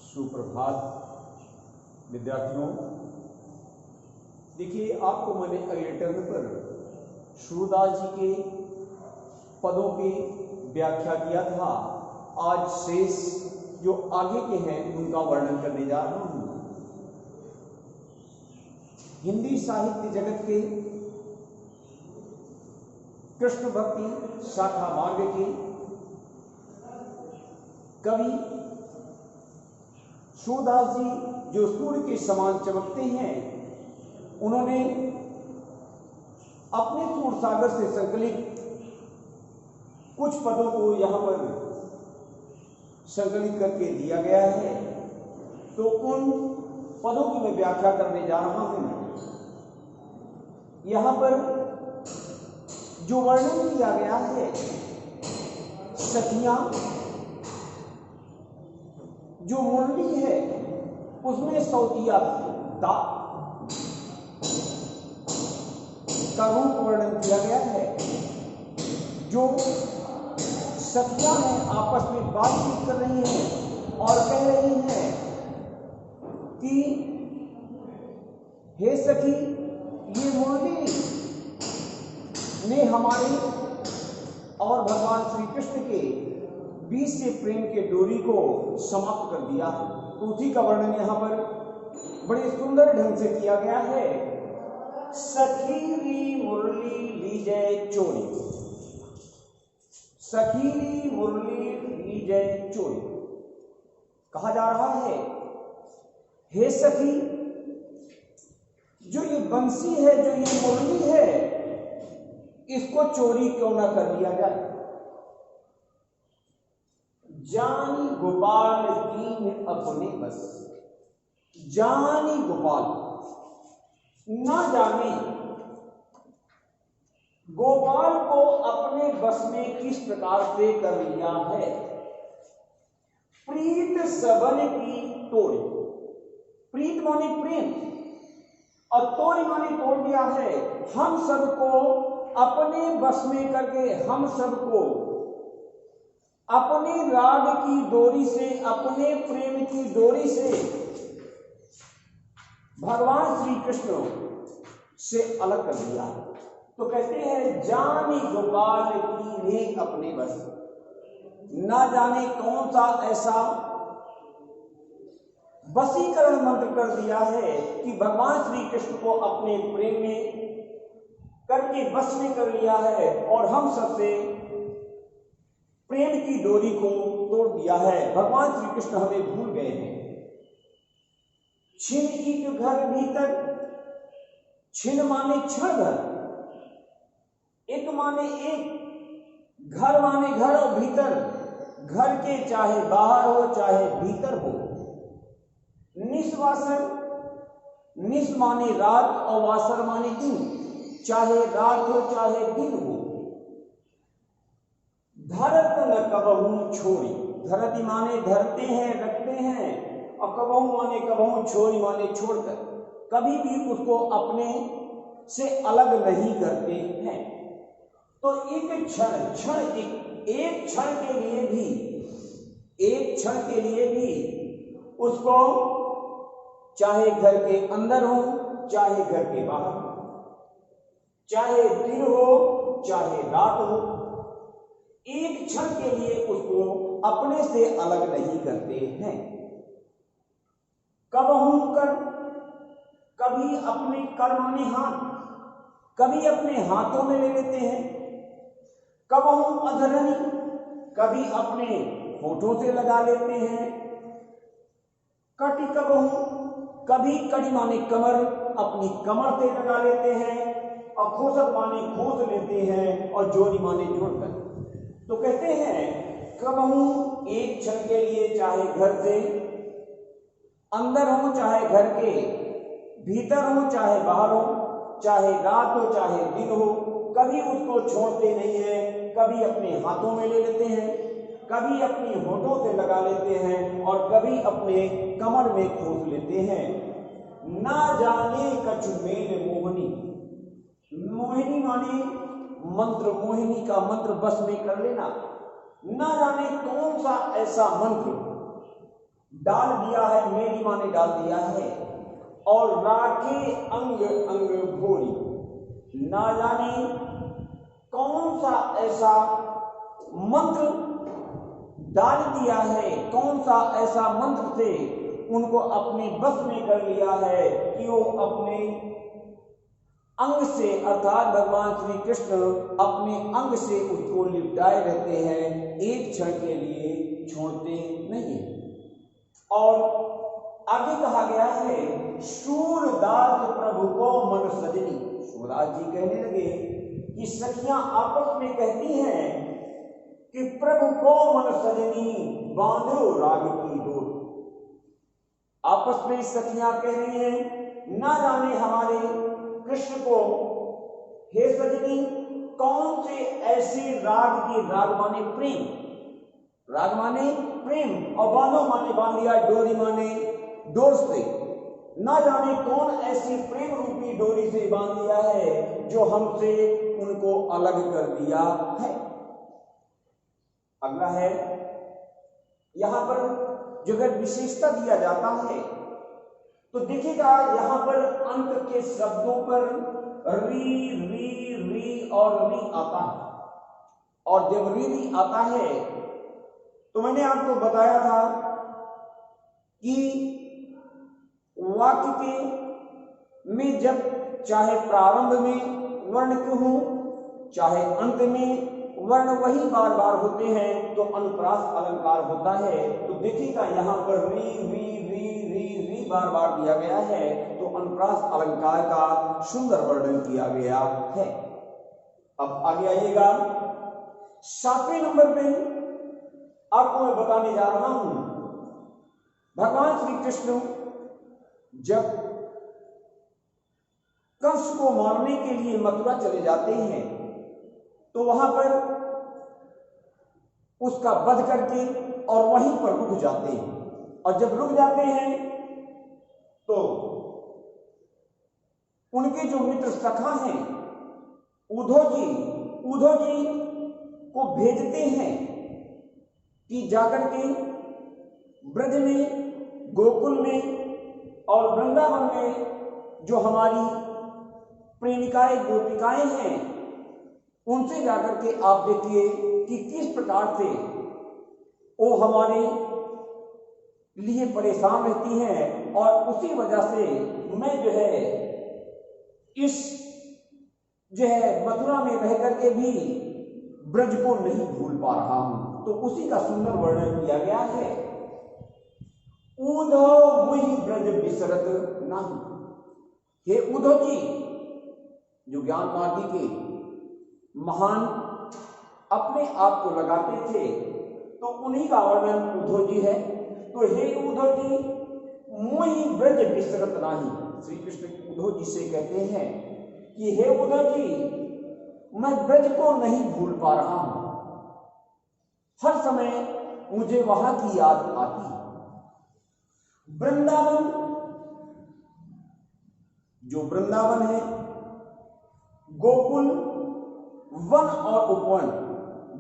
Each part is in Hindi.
सुप्रभात विद्यार्थियों। देखिए, आपको मैंने अगले टर्म पर सूरदास जी के पदों की व्याख्या किया था। आज शेष जो आगे के हैं उनका वर्णन करने जा रहा हूं। हिंदी साहित्य जगत के कृष्ण भक्ति शाखा मार्ग के कवि सूरदास जी जो सूर्य के समान चमकते हैं, उन्होंने अपने सूर सागर से संकलित कुछ पदों को यहां पर संकलित करके दिया गया है। तो उन पदों की मैं व्याख्या करने जा रहा हूं। यहां पर जो वर्णन किया गया है, सखियां जो मुरली है उसमें सौतिया का रूप वर्णन किया गया है। जो सखियां हैं आपस में बातचीत कर रही हैं और कह रही हैं कि हे सखी, ये मुरली ने हमारे और भगवान श्री कृष्ण के बीच से प्रेम के डोरी को समाप्त कर दिया। तो उसी का वर्णन यहां पर बड़े सुंदर ढंग से किया गया है। सखीरी मुरली लीजय चोरी, सखीरी मुरली लीजय चोरी। कहा जा रहा है, हे सखी, जो ये बंसी है, जो ये मुरली है, इसको चोरी क्यों ना कर लिया जाए। जानी गोपाल दीन अपने बस, जानी गोपाल, ना जाने गोपाल को अपने बस में किस प्रकार से कर लिया है। प्रीत सबन की तोड़ी, प्रीत माने प्रेम और तोड़ी माने तोड़ दिया है। हम सबको अपने बस में करके, हम सबको अपने राग की डोरी से, अपने प्रेम की डोरी से भगवान श्री कृष्ण से अलग कर दिया। तो कहते हैं, जानी गोपाल की ने अपने बस, ना जाने कौन सा ऐसा वशीकरण मंत्र कर दिया है कि भगवान श्री कृष्ण को अपने प्रेम में करके बस में कर लिया है और हम सबसे प्रेम की डोरी को तोड़ दिया है। भगवान श्री कृष्ण हमें भूल गए हैं। छिन एक घर भीतर, छिन माने क्षण घर, एक माने एक, घर माने घर और भीतर, घर के चाहे बाहर हो चाहे भीतर हो। निस्वासर, निस माने रात और वासर माने दिन, चाहे रात हो चाहे दिन हो। धरत न कबहू छोड़ी, धरती माने धरते हैं, रखते हैं, और कबहू माने कबहू, छोड़ी माने छोड़कर, कभी भी उसको अपने से अलग नहीं करते हैं। तो एक क्षण, एक क्षण के लिए भी, एक क्षण के लिए भी उसको चाहे घर के अंदर हो चाहे घर के बाहर हो, चाहे दिन हो चाहे रात हो, एक क्षण के लिए उसको अपने से अलग नहीं करते हैं। कबहू कर, कभी अपने कर माने हाथ, कभी अपने हाथों में ले लेते हैं। कबहू अधरनी, कभी अपने होठों से लगा लेते हैं। कटी कबहू, कभी कड़ी माने कमर, अपनी कमर से लगा लेते हैं। और खोसत माने खोस लेते हैं और जोड़ी माने जोड़कर। तो कहते हैं, कबहू एक क्षण के लिए, चाहे घर से अंदर हो चाहे घर के भीतर हो चाहे बाहर हो, चाहे रात हो चाहे दिन हो, कभी उसको छोड़ते नहीं है। कभी अपने हाथों में ले लेते हैं, कभी अपनी होठों से लगा लेते हैं और कभी अपने कमर में खोस लेते हैं। ना जाने कछु मेल मोहनी, मोहिनी माने मंत्र, मोहिनी का मंत्र बस में कर लेना। ना जाने कौन सा ऐसा मंत्र डाल दिया है, मेरी माँ ने डाल दिया है। और राखे अंग अंग भोरी, ना जाने कौन सा ऐसा मंत्र डाल दिया है, कौन सा ऐसा मंत्र से उनको अपने बस में कर लिया है कि वो अपने अंग से, अर्थात भगवान श्री कृष्ण अपने अंग से उसको लिपटाए रहते हैं, एक क्षण के लिए छोड़ते नहीं। और आगे कहा गया है, सूरदास प्रभु को मन सजनी। सूरदास जी कहने लगे कि सखियां आपस में कहती हैं कि प्रभु को मन सजनी बांधो राग की डोर। आपस में सखियां कह रही हैं, ना जाने हमारे कृष्ण को, हे सजनी, कौन से ऐसे राग की, राग माने प्रेम, राग माने प्रेम, और बांधो माने बांध दिया, डोरी माने डोर से, ना जाने कौन ऐसी प्रेम रूपी डोरी से बांध दिया है जो हमसे उनको अलग कर दिया है। अगला है, यहां पर जो अगर विशेषता दिया जाता है तो देखिएगा यहां पर अंत के शब्दों पर री री री और री आता है। और जब री री आता है तो मैंने आपको बताया था कि वाक्य के में जब चाहे प्रारंभ में वर्ण क्यों हो, चाहे अंत में वर्ण वही बार बार होते हैं तो अनुप्रास अलंकार होता है। तो देखिएगा यहां पर री री री री री बार बार दिया गया है तो अनुप्रास अलंकार का सुंदर वर्णन किया गया है। अब आगे आइएगा, 7वें नंबर पे आपको मैं बताने जा रहा हूं, भगवान श्री कृष्ण जब कंस को मारने के लिए मथुरा चले जाते हैं तो वहां पर उसका वध करके और वहीं पर रुक जाते हैं। और जब रुक जाते हैं तो उनके जो मित्र सखा हैं उद्धव जी को भेजते हैं कि जाकर के ब्रज में, गोकुल में और वृंदावन में जो हमारी प्रेमिकाएं गोपिकाएं हैं उनसे जाकर के आप देखिए कि किस प्रकार से वो हमारे लिए परेशान रहती हैं। और उसी वजह से मैं जो है इस जो है मथुरा में रह करके भी ब्रज को नहीं भूल पा रहा हूं। तो उसी का सुंदर वर्णन किया गया है, उद्धव मुहि ब्रज बिसरत नहीं। हे उद्धव जी, जो ज्ञान मार्गी के महान अपने आप को लगाते थे तो उन्हीं का वर्णन उद्धव जी है। तो हे उद्धव जी, मुहि ब्रज बिसरत नहीं। श्री कृष्ण उद्धव जी से कहते हैं कि हे उद्धव जी, मैं ब्रज को नहीं भूल पा रहा हूं, हर समय मुझे वहां की याद आती है। वृंदावन, जो वृंदावन है, गोकुल, वन और उपवन,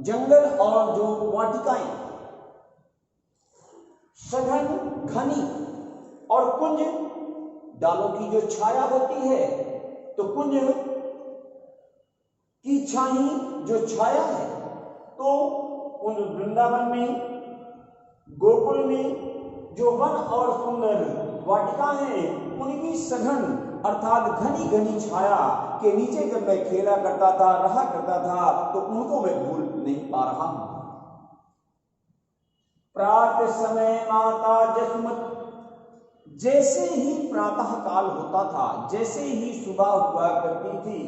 जंगल और जो वाटिकाएं, सघन घनी और कुंज, डालों की जो छाया होती है तो कुंज की छाई जो छाया है, तो उन वृंदावन में, गोकुल में जो वन और सुंदर वाटिका हैं उनकी सघन अर्थात घनी घनी छाया के नीचे जब मैं खेला करता था, रहा करता था, तो उनको मैं भूल नहीं पा रहा हूं। प्रातः समय माता जसुमत, जैसे ही प्रातः काल होता था, जैसे ही सुबह हुआ करती थी,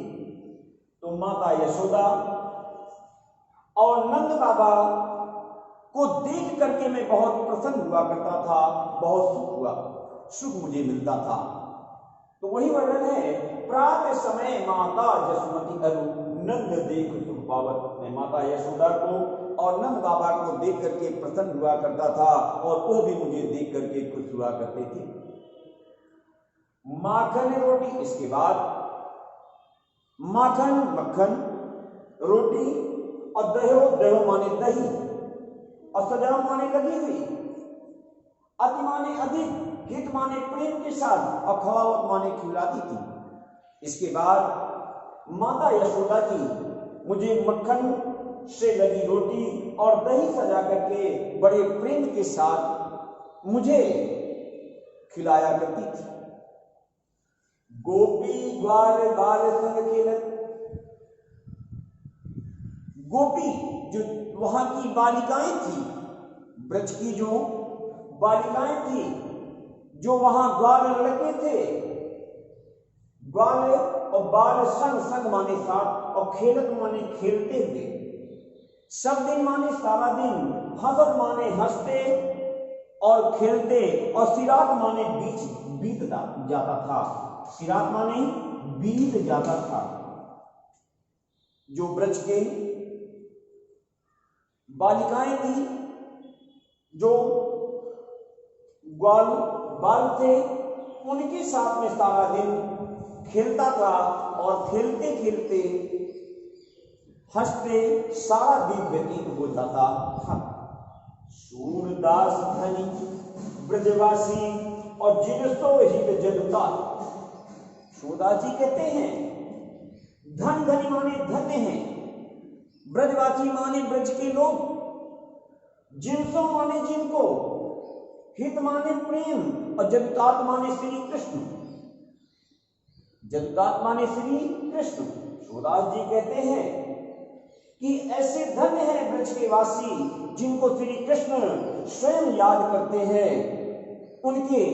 तो माता यशोदा और नंद बाबा को देख करके मैं बहुत प्रसन्न हुआ करता था, बहुत सुख मुझे मिलता था। तो वही वर्णन है, प्रातः समय माता जसुमती अरु नंद देख सुख पावत। मैं माता यशोदा को और नंद बाबा को देख करके प्रसन्न हुआ करता था और वो भी मुझे देख करके खुश हुआ करते थे। माखन रोटी, इसके बाद माखन मक्खन रोटी और दहो, दहो माने दही और सजाओ माने लगी हुई। अति माने अधिक, हित माने प्रेम के साथ और खवावत माने खिलाती थी। इसके बाद माता यशोदा जी मुझे मक्खन से लगी रोटी और दही सजा करके बड़े प्रेम के साथ मुझे खिलाया करती थी। गोपी ग्वाल बाल संग खेलत, गोपी जो वहां की बालिकाएं थी, ब्रज की जो बालिकाएं थी, जो वहां ग्वाल लड़के थे, ग्वाल और बाल संग, संग माने साथ और खेलत माने खेलते हुए, सब दिन माने सारा दिन, हंसत माने हंसते और खेलते, और सिरात माने बीत जाता था, सिरात माने बीत जाता था। जो ब्रज के बालिकाएं थी, जो ग्वाल बाल थे, उनके साथ में सारा दिन खेलता था और खेलते खेलते हंसते सारा दिन व्यतीत हो जाता था। सूरदास धनी ब्रजवासी और जिनसो हित जनुता। सूरदास जी कहते हैं धन धनी माने धन्य हैं, ब्रजवासी माने ब्रज के लोग, जिनसो माने जिनको, हित माने प्रेम और जगतात माने श्री कृष्ण, जगतात माने श्री कृष्ण। सूरदास जी कहते हैं कि ऐसे धन्य हैं ब्रज के वासी जिनको श्री कृष्ण स्वयं याद करते हैं, उनके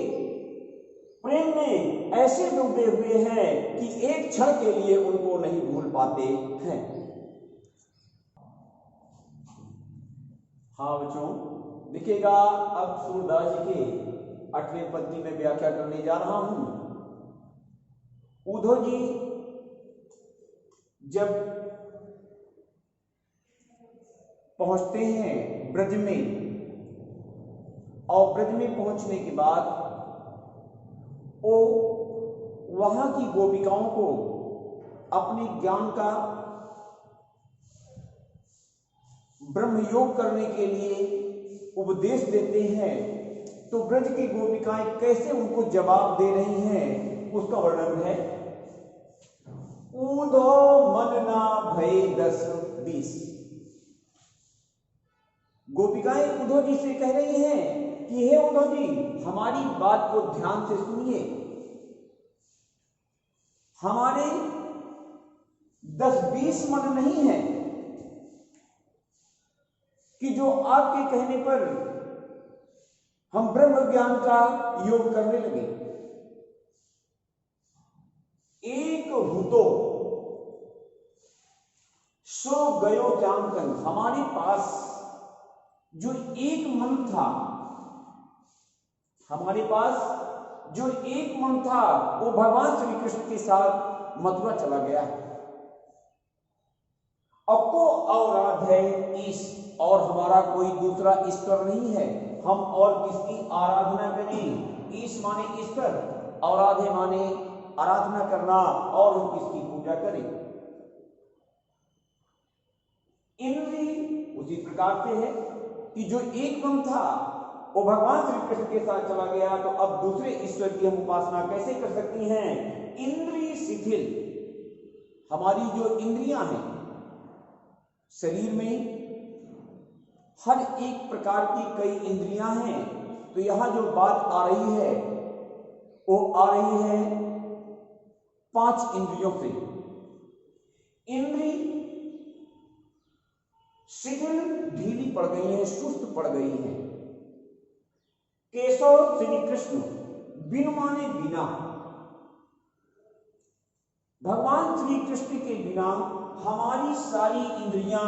प्रेम में ऐसे डूबे हुए हैं कि एक क्षण के लिए उनको नहीं भूल पाते हैं। हाँ बच्चों, देखिएगा अब सूरदास जी के 8वें पद की मैं व्याख्या करने जा रहा हूं। उद्धव जी जब पहुंचते हैं ब्रज में, और ब्रज में पहुंचने के बाद वो वहां की गोपिकाओं को अपने ज्ञान का ब्रह्म योग करने के लिए उपदेश देते हैं, तो ब्रज की गोपिकाएं कैसे उनको जवाब दे रही हैं उसका वर्णन है। ऊधो मन ना भय 10-20। गोपिकाएं उद्धव जी से कह रही हैं कि हे उद्धव जी, हमारी बात को ध्यान से सुनिए, हमारे 10-20 मन नहीं है कि जो आपके कहने पर हम ब्रह्म ज्ञान का योग करने लगे। एक हुतो सो गयो चांकन, हमारे पास जो एक मन था, हमारे पास जो एक मन था, वो भगवान श्री कृष्ण के साथ मथुरा चला गया। अब को औराध है ईश, और हमारा कोई दूसरा ईश्वर नहीं है, हम और किसकी आराधना करें। ईश माने ईश्वर, औराधे माने आराधना करना, और हम किसकी पूजा करें। इंद्री उसी प्रकार से है कि जो एक मन था वो भगवान श्री कृष्ण के साथ चला गया, तो अब दूसरे ईश्वर की हम उपासना कैसे कर सकती हैं। इंद्रिय शिथिल, हमारी जो इंद्रियां हैं शरीर में, हर एक प्रकार की कई इंद्रियां हैं, तो यहां जो बात आ रही है वो आ रही है 5 इंद्रियों से। इंद्री शिथिल, ढीली पड़ गई है, सुस्त पड़ गई है। केशव श्री कृष्ण, बिन माने बिना, भगवान श्री कृष्ण के बिना हमारी सारी इंद्रियां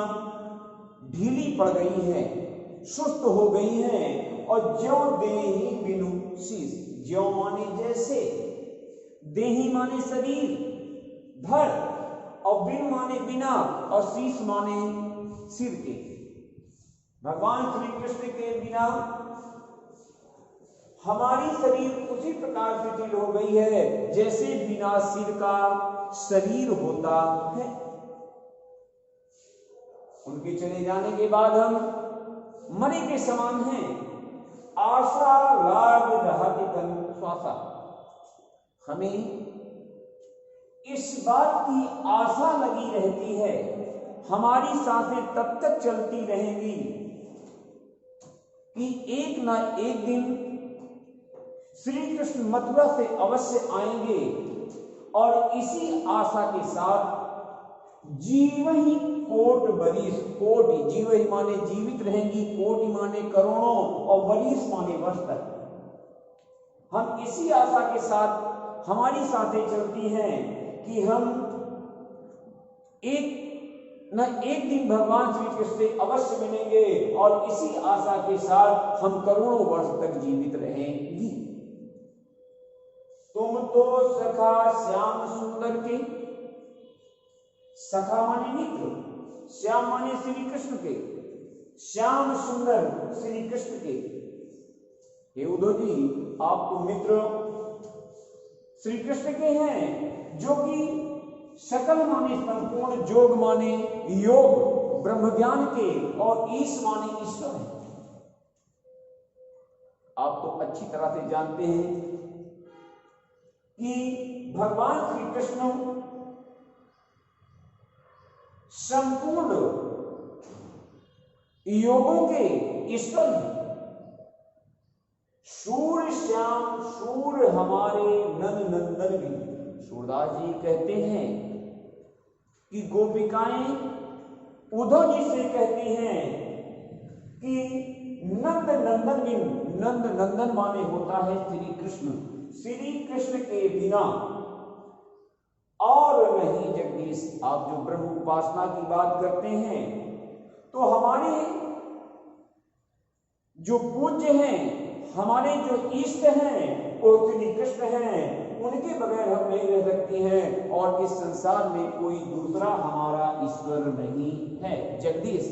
ढीली पड़ गई हैं, सुस्त हो गई हैं, और ज्यों देहि बिनु शीश, ज्यों माने जैसे, देहि माने शरीर, धड़, और बिन माने बिना, और शीश माने सिर के। भगवान श्री कृष्ण के बिना हमारी शरीर उसी प्रकार से ढील हो गई है जैसे बिना सिर का शरीर होता है। उनके चले जाने के बाद हम मरे के समान हैं। आशा लाग रहत तन श्वासा। हमें इस बात की आशा लगी रहती है, हमारी सांसें तब तक चलती रहेंगी कि एक ना एक दिन श्री कृष्ण मथुरा से अवश्य आएंगे, और इसी आशा के साथ जीव ही कोट बरिस, कोटि जीव ही माने जीवित रहेंगी, कोटि माने करोड़ों, और बरिस माने वर्ष तक। हम इसी आशा के साथ हमारी सांसें चलती हैं कि हम एक न एक दिन भगवान श्री कृष्ण से अवश्य मिलेंगे, और इसी आशा के साथ हम करोड़ों वर्ष तक जीवित रहेंगी। तुम तो सखा श्याम सुंदर के, सखा माने मित्र, श्याम माने श्री कृष्ण के, श्याम सुंदर श्री कृष्ण के। हे उद्धव जी, आप तो मित्र श्री कृष्ण के हैं, जो कि सकल माने संपूर्ण, जोग माने योग, ब्रह्म ज्ञान के, और ईश माने ईश्वर है। आप तो अच्छी तरह से जानते हैं कि भगवान श्री कृष्ण संपूर्ण योगों के ईश्वर हैं। शूर श्याम शूर हमारे नन नंदन भी। सूरदास जी कहते हैं कि गोपिकाएं उद्धव जी से कहती हैं कि नंद नंदन बिन, नंद नंदन माने होता है श्री कृष्ण, श्री कृष्ण के बिना और नहीं जगदीश। आप जो ब्रह्म उपासना की बात करते हैं, तो हमारे जो पूज्य हैं, हमारे जो इष्ट हैं, वो श्री कृष्ण हैं, उनके बगैर हम नहीं रह सकते हैं, और इस संसार में कोई दूसरा हमारा ईश्वर नहीं है। जगदीश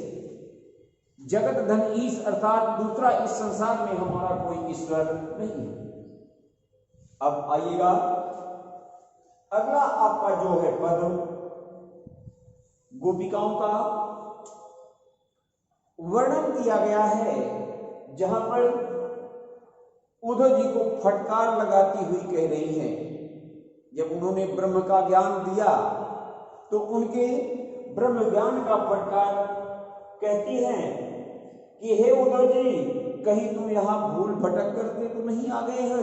जगत धन ईश, अर्थात दूसरा इस संसार में हमारा कोई ईश्वर नहीं है। अब आइएगा, अगला आपका जो है पद गोपिकाओं का वर्णन किया गया है, जहां पर उद्धव जी को फटकार लगाती हुई कह रही हैं। जब उन्होंने ब्रह्म का ज्ञान दिया तो उनके ब्रह्म ज्ञान का फटकार कहती हैं कि हे उद्धव जी, कहीं तुम यहां भूल भटक करके तो नहीं आ गए हो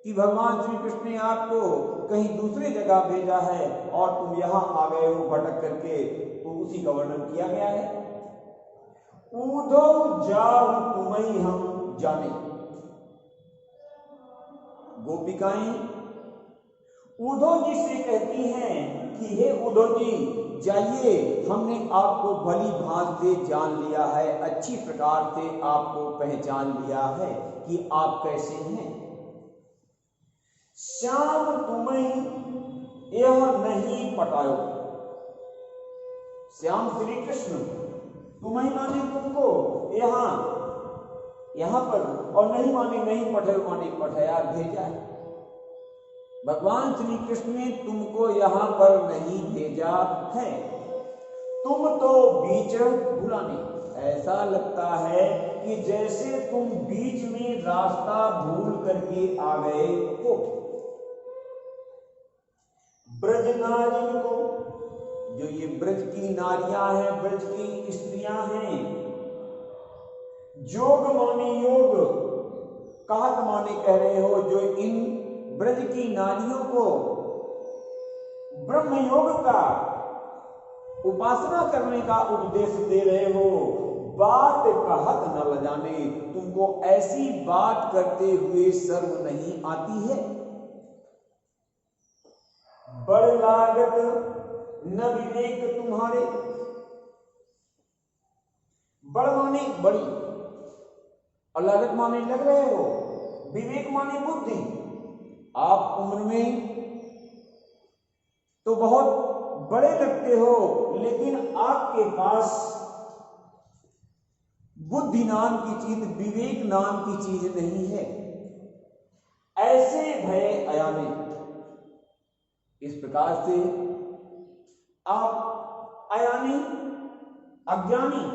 कि भगवान श्री कृष्ण ने आपको कहीं दूसरी जगह भेजा है और तुम यहां आ गए हो भटक करके। तो उसी का वर्णन किया गया है। उद्धव जाहु तुम्हें हम जाने। गोपिकाएं उद्धव जी से कहती हैं कि हे उद्धव जी, जाइए, हमने आपको भली भांति से जान लिया है, अच्छी प्रकार से आपको पहचान लिया है कि आप कैसे हैं। श्याम तुम्हें यह नहीं पटायो। श्याम श्री कृष्ण, तुम्हें माने तुमको यहां पर, और नहीं माने नहीं पठायो माने पठाया, भेजा है। भगवान श्री कृष्ण ने तुमको यहां पर नहीं भेजा है, तुम तो बीच भुलाने। ऐसा लगता है कि जैसे तुम बीच में रास्ता भूल करके आ गए हो। ब्रज नारियों को, जो ये ब्रज की नारियां हैं, ब्रज की स्त्रियां हैं, जोग माने योग, कहत माने कह रहे हो, जो इन ब्रज की नारियों को ब्रह्म योग का उपासना करने का उपदेश दे रहे हो। बात कहत न लजाने, तुमको ऐसी बात करते हुए शर्म नहीं आती है। बड़ लागत न विवेक तुम्हारे। बड़ माने बड़ी, और लागत माने लग रहे हो, विवेक माने बुद्धि। आप उम्र में तो बहुत बड़े लगते हो, लेकिन आपके पास बुद्धि नाम की चीज, विवेक नाम की चीज नहीं है। ऐसे भय अयाने। इस प्रकार से आप अयानी, अज्ञानी,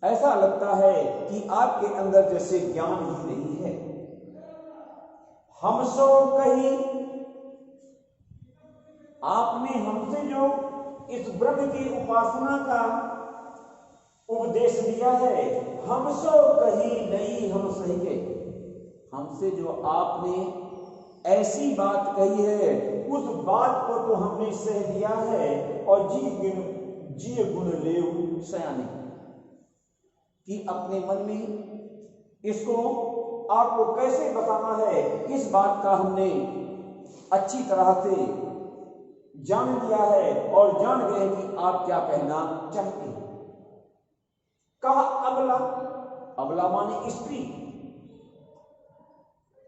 ऐसा लगता है कि आपके अंदर जैसे ज्ञान ही नहीं है। हम सो कही, आपने हमसे जो इस ब्रह्म की उपासना का उपदेश दिया है, हम सो कही नहीं हम सही गए। हमसे जो आपने ऐसी बात कही है, उस बात को तो हमने सह दिया है। और जी गुण लेव सयाने, कि अपने मन में इसको आपको कैसे बताना है, इस बात का हमने अच्छी तरह से जान लिया है और जान गए कि आप क्या कहना चाहते हैं। कहा अबला, अबला माने स्त्री,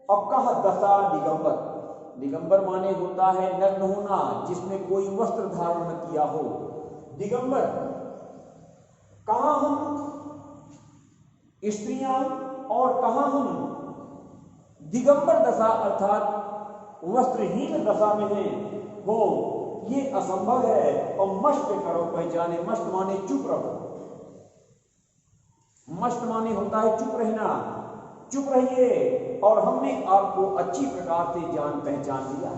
और कहा दशा दिगंबर, दिगंबर माने होता है नग्न होना, जिसने कोई वस्त्र धारण न किया हो, दिगंबर। कहा हम स्त्रियां और कहा हम दिगंबर दशा अर्थात वस्त्रहीन दशा में हो, ये असंभव है। और मष्ट करो पहचाने, मष्ट माने चुप रहो, मष्ट माने होता है चुप रहना, चुप रहिए। और हमने आपको अच्छी प्रकार से जान पहचान लिया।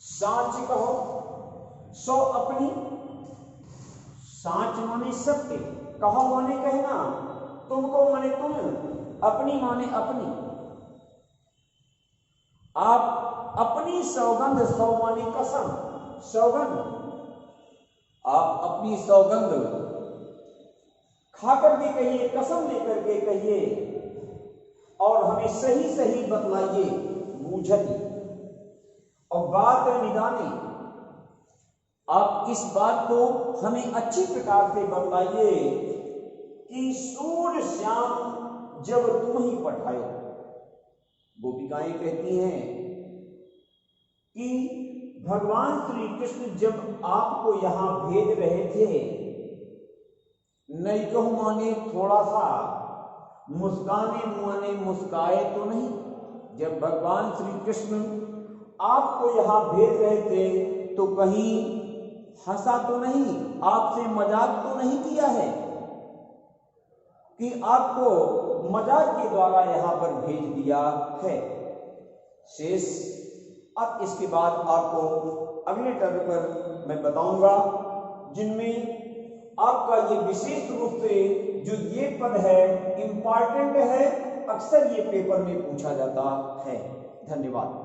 साच कहो, सो अपनी, साच माने सत्य, कहो माने कहना, तुमको माने तुम, अपनी माने अपनी। आप अपनी सौगंध, सौ माने कसम, सौगंध, आप अपनी सौगंध खाकर के कहिए, कसम लेकर के कहिए, और हमें सही सही बतलाइए, बूझिए और बात निदाने। आप इस बात को हमें अच्छी प्रकार से बतलाइए कि सूर्य श्याम जब तुम ही पठाए। गोपिकाएं कहती हैं कि भगवान श्री कृष्ण जब आपको यहां भेज रहे थे, नैकहु माने थोड़ा सा, मुस्काने माने मुस्काए तो नहीं। जब भगवान श्री कृष्ण आपको यहां भेज रहे थे तो कहीं हंसा तो नहीं, आपसे मजाक तो नहीं किया है कि आपको मजाक के द्वारा यहां पर भेज दिया है। शेष अब इसके बाद आपको अगले टर्म पर मैं बताऊंगा, जिनमें आपका ये विशेष रूप से जो ये पद है इंपॉर्टेंट है, अक्सर ये पेपर में पूछा जाता है। धन्यवाद।